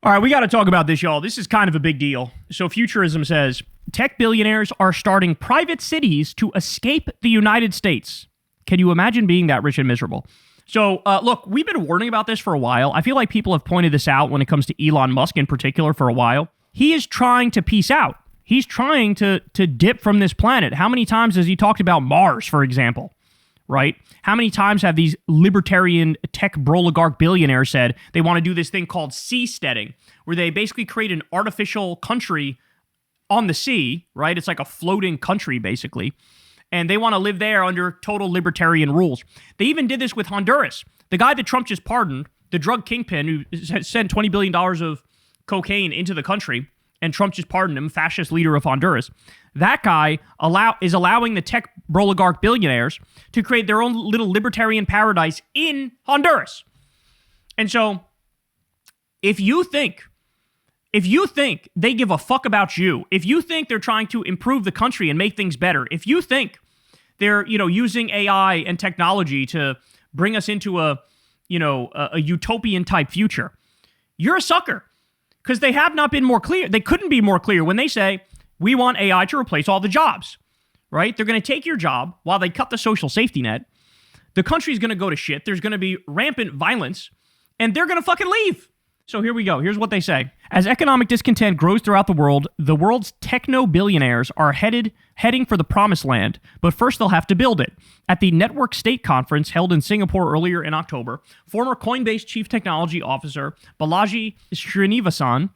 All right, we got to talk about this, y'all. This is kind of a big deal. So Futurism says, tech billionaires are starting private cities to escape the United States. Can you imagine being that rich and miserable? So, look, we've been warning about this for a while. I feel like people have pointed this out when it comes to Elon Musk in particular for a while. He is trying to peace out. He's trying to dip from this planet. How many times has he talked about Mars, for example? Right? How many times have these libertarian tech broligarch billionaires said they want to do this thing called seasteading, where they basically create an artificial country on the sea, right? It's like a floating country, basically. And they want to live there under total libertarian rules. They even did this with Honduras. The guy that Trump just pardoned, the drug kingpin who sent $20 billion of cocaine into the country, and Trump just pardoned him, fascist leader of Honduras. That guy is allowing the tech broligarch billionaires to create their own little libertarian paradise in Honduras. And so, if you think they give a fuck about you, if you think they're trying to improve the country and make things better, if you think they're, using AI and technology to bring us into a utopian type future, you're a sucker. Because they have not been more clear. They couldn't be more clear when they say, we want AI to replace all the jobs, right? They're going to take your job while they cut the social safety net. The country's going to go to shit. There's going to be rampant violence, and they're going to fucking leave. So here we go. Here's what they say. As economic discontent grows throughout the world's techno-billionaires are heading for the promised land, but first they'll have to build it. At the Network State Conference held in Singapore earlier in October, former Coinbase Chief Technology Officer Balaji Srinivasan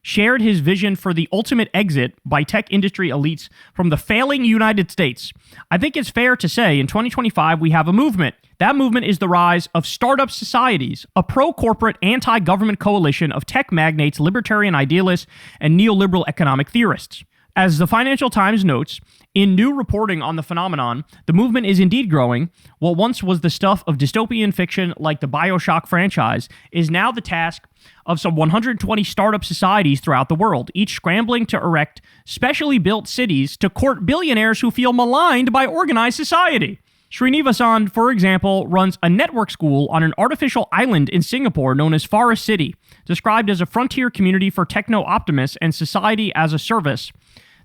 shared his vision for the ultimate exit by tech industry elites from the failing United States. I think it's fair to say in 2025 we have a movement. That movement is the rise of startup societies, a pro-corporate, anti-government coalition of tech magnates, libertarian idealists, and neoliberal economic theorists. As the Financial Times notes, in new reporting on the phenomenon, the movement is indeed growing. What once was the stuff of dystopian fiction like the BioShock franchise is now the task of some 120 startup societies throughout the world, each scrambling to erect specially built cities to court billionaires who feel maligned by organized society. Srinivasan, for example, runs a network school on an artificial island in Singapore known as Forest City, described as a frontier community for techno-optimists and society as a service.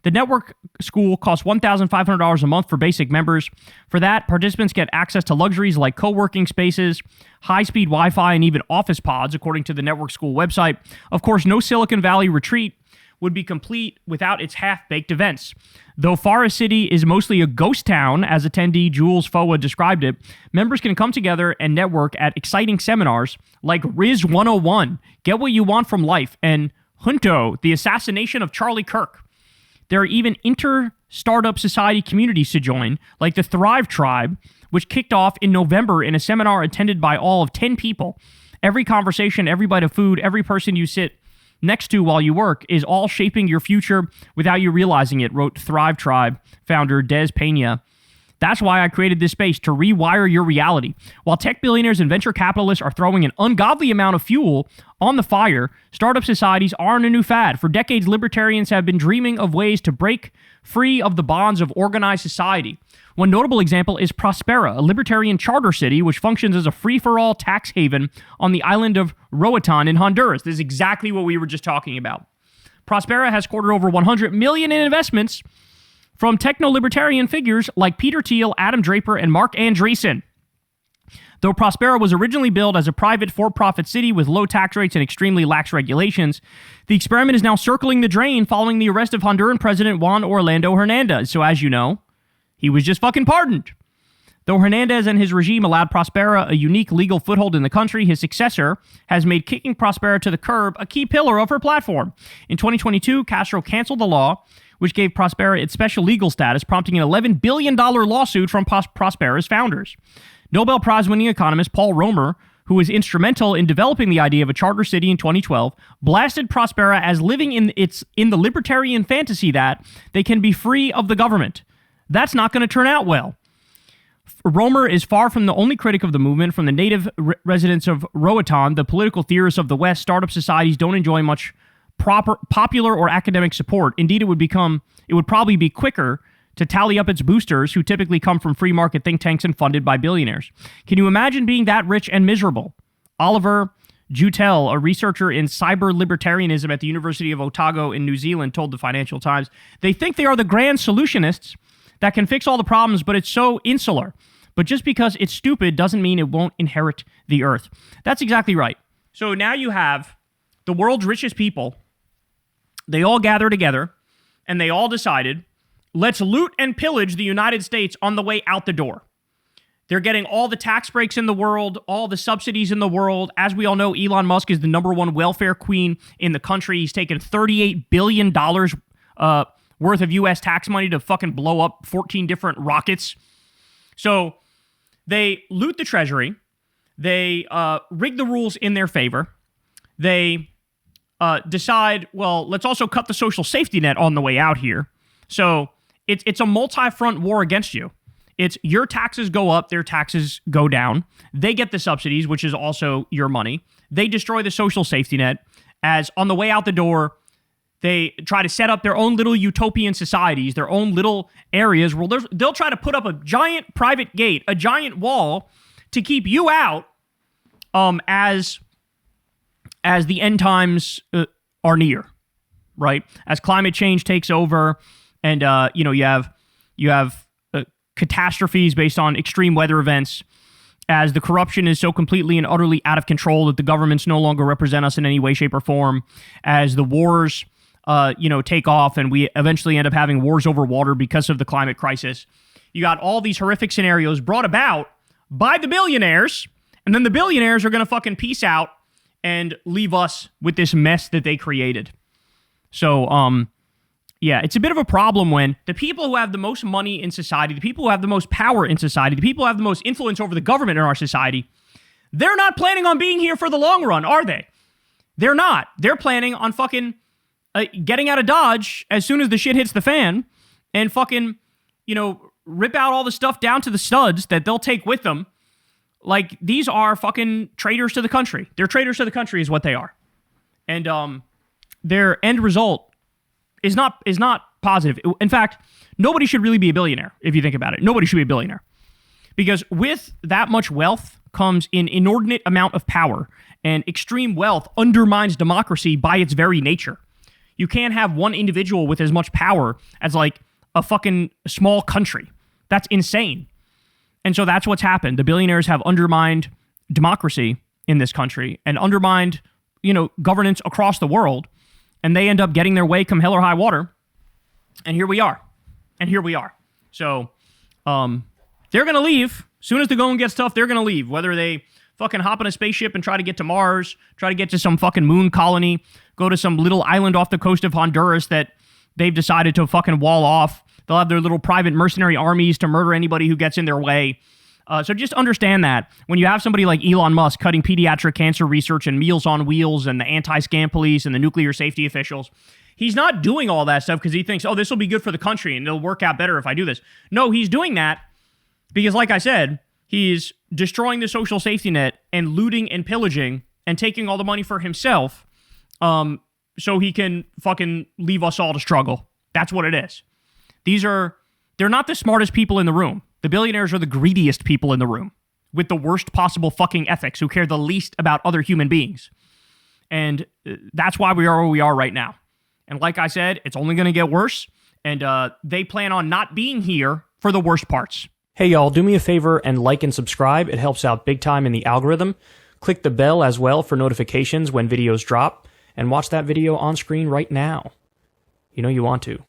The network school costs $1,500 a month for basic members. For that, participants get access to luxuries like co-working spaces, high-speed Wi-Fi, and even office pods, according to the network school website. Of course, no Silicon Valley retreat would be complete without its half-baked events. Though Forest City is mostly a ghost town, as attendee Jules Fowa described it, members can come together and network at exciting seminars like Riz 101, Get What You Want from Life, and Junto, The Assassination of Charlie Kirk. There are even inter-startup society communities to join, like the Thrive Tribe, which kicked off in November in a seminar attended by all of 10 people. Every conversation, every bite of food, every person you sit next to while you work is all shaping your future without you realizing it, wrote Thrive Tribe founder Des Pena. That's why I created this space, to rewire your reality. While tech billionaires and venture capitalists are throwing an ungodly amount of fuel on the fire, startup societies aren't a new fad. For decades, libertarians have been dreaming of ways to break free of the bonds of organized society. One notable example is Prospera, a libertarian charter city which functions as a free-for-all tax haven on the island of Roatan in Honduras. This is exactly what we were just talking about. Prospera has quartered over $100 million in investments from techno-libertarian figures like Peter Thiel, Adam Draper, and Mark Andreessen. Though Prospera was originally built as a private for-profit city with low tax rates and extremely lax regulations, the experiment is now circling the drain following the arrest of Honduran President Juan Orlando Hernandez. So as you know, he was just fucking pardoned. Though Hernandez and his regime allowed Prospera a unique legal foothold in the country, his successor has made kicking Prospera to the curb a key pillar of her platform. In 2022, Castro canceled the law which gave Prospera its special legal status, prompting an $11 billion lawsuit from Prospera's founders. Nobel Prize-winning economist Paul Romer, who was instrumental in developing the idea of a charter city in 2012, blasted Prospera as living in the libertarian fantasy that they can be free of the government. That's not going to turn out well. Romer is far from the only critic of the movement. From the native residents of Roatan, the political theorists of the West, startup societies don't enjoy much popular or academic support. Indeed, it would probably be quicker to tally up its boosters, who typically come from free market think tanks and funded by billionaires. Can you imagine being that rich and miserable? Oliver Jutel, a researcher in cyber libertarianism at the University of Otago in New Zealand, told the Financial Times, they think they are the grand solutionists that can fix all the problems, but it's so insular. But just because it's stupid doesn't mean it won't inherit the earth. That's exactly right. So now you have the world's richest people. They all gather together, and they all decided, let's loot and pillage the United States on the way out the door. They're getting all the tax breaks in the world, all the subsidies in the world. As we all know, Elon Musk is the #1 welfare queen in the country. He's taken $38 billion worth of U.S. tax money to fucking blow up 14 different rockets. So they loot the treasury. They rig the rules in their favor. They decide, well, let's also cut the social safety net on the way out here. So it's a multi-front war against you. It's your taxes go up, their taxes go down. They get the subsidies, which is also your money. They destroy the social safety net. As on the way out the door, they try to set up their own little utopian societies, their own little areas where they'll try to put up a giant private gate, a giant wall to keep you out as the end times are near, right? As climate change takes over and, you have catastrophes based on extreme weather events, as the corruption is so completely and utterly out of control that the governments no longer represent us in any way, shape, or form, as the wars, take off and we eventually end up having wars over water because of the climate crisis. You got all these horrific scenarios brought about by the billionaires, and then the billionaires are going to fucking peace out and leave us with this mess that they created. So, yeah, it's a bit of a problem when the people who have the most money in society, the people who have the most power in society, the people who have the most influence over the government in our society, they're not planning on being here for the long run, are they? They're not. They're planning on fucking getting out of Dodge as soon as the shit hits the fan and fucking, rip out all the stuff down to the studs that they'll take with them. Like, these are fucking traitors to the country. They're traitors to the country is what they are. And their end result is not positive. In fact, nobody should really be a billionaire, if you think about it. Nobody should be a billionaire. Because with that much wealth comes an inordinate amount of power, and extreme wealth undermines democracy by its very nature. You can't have one individual with as much power as, like, a fucking small country. That's insane. And so that's what's happened. The billionaires have undermined democracy in this country and undermined, governance across the world. And they end up getting their way come hell or high water. And here we are. So they're going to leave. As soon as the going gets tough, they're going to leave. Whether they fucking hop on a spaceship and try to get to Mars, try to get to some fucking moon colony, go to some little island off the coast of Honduras that they've decided to fucking wall off. They'll have their little private mercenary armies to murder anybody who gets in their way. So just understand that when you have somebody like Elon Musk cutting pediatric cancer research and Meals on Wheels and the anti-scam police and the nuclear safety officials, he's not doing all that stuff because he thinks, oh, this will be good for the country and it'll work out better if I do this. No, he's doing that because, like I said, he's destroying the social safety net and looting and pillaging and taking all the money for himself so he can fucking leave us all to struggle. That's what it is. They're not the smartest people in the room. The billionaires are the greediest people in the room with the worst possible fucking ethics who care the least about other human beings. And that's why we are where we are right now. And like I said, it's only going to get worse. And they plan on not being here for the worst parts. Hey, y'all, do me a favor and like and subscribe. It helps out big time in the algorithm. Click the bell as well for notifications when videos drop. And watch that video on screen right now. You know you want to.